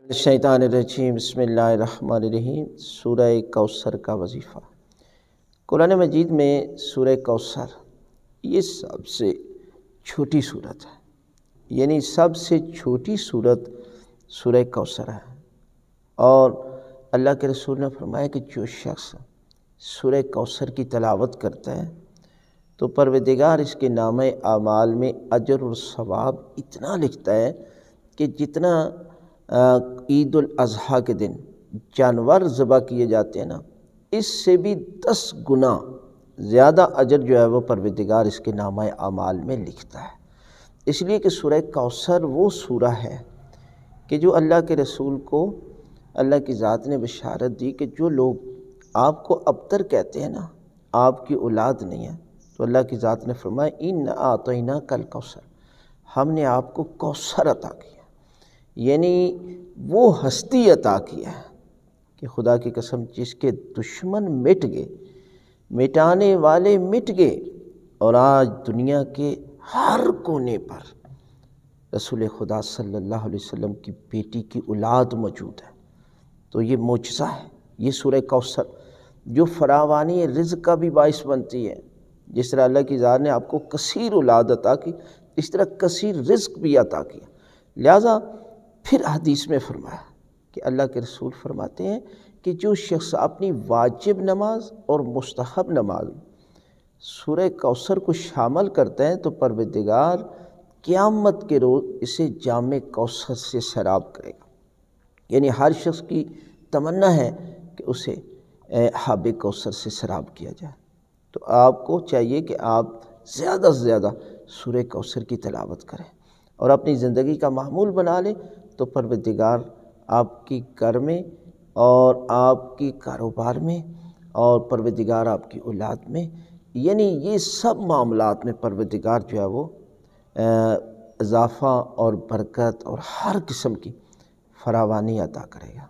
شیطان الرجیم بسم اللہ الرحمن الرحیم۔ سورہ کوثر کا وظیفہ۔ قرآن مجید میں سورہ کوثر یہ سب سے چھوٹی صورت ہے، یعنی سب سے چھوٹی صورت سورہ کوثر ہے، اور اللہ کے رسول نے فرمایا کہ جو شخص سورہ کوثر کی تلاوت کرتا ہے تو پروردگار اس کے نامہ اعمال میں اجر و ثواب اتنا لکھتا ہے کہ جتنا عید الاضحیٰ کے دن جانور ذبح کیے جاتے ہیں نا، اس سے بھی 10 گنا زیادہ اجر جو ہے وہ پروردگار اس کے نامہ اعمال میں لکھتا ہے۔ اس لیے کہ سورہ کوثر وہ سورہ ہے کہ جو اللہ کے رسول کو اللہ کی ذات نے بشارت دی کہ جو لوگ آپ کو ابتر کہتے ہیں نا، آپ کی اولاد نہیں ہے، تو اللہ کی ذات نے فرمایا اِنَّا أَعْطَيْنَاكَ الْكَوْثَرَ، ہم نے آپ کو کوثر عطا کیا، یعنی وہ ہستی عطا کیا ہے کہ خدا کی قسم جس کے دشمن مٹ گئے، مٹانے والے مٹ گئے، اور آج دنیا کے ہر کونے پر رسول خدا صلی اللہ علیہ وسلم کی بیٹی کی اولاد موجود ہے۔ تو یہ معجزہ ہے، یہ سورہ کوثر جو فراوانی رزق کا بھی باعث بنتی ہے۔ جس طرح اللہ کی ذات نے آپ کو کثیر اولاد عطا کی، اس طرح کثیر رزق بھی عطا کیا۔ لہٰذا پھر حدیث میں فرمایا کہ اللہ کے رسول فرماتے ہیں کہ جو شخص اپنی واجب نماز اور مستحب نماز سورہ کوثر کو شامل کرتا ہے تو پروردگار قیامت کے روز اسے جام کوثر سے سیراب کرے گا، یعنی ہر شخص کی تمنا ہے کہ اسے حوض کوثر سے سیراب کیا جائے۔ تو آپ کو چاہیے کہ آپ زیادہ سے زیادہ سورہ کوثر کی تلاوت کریں اور اپنی زندگی کا معمول بنا لیں، تو پروردگار آپ کی گھر میں اور آپ کی کاروبار میں اور پروردگار آپ کی اولاد میں، یعنی یہ سب معاملات میں پروردگار جو ہے وہ اضافہ اور برکت اور ہر قسم کی فراوانی عطا کرے گا۔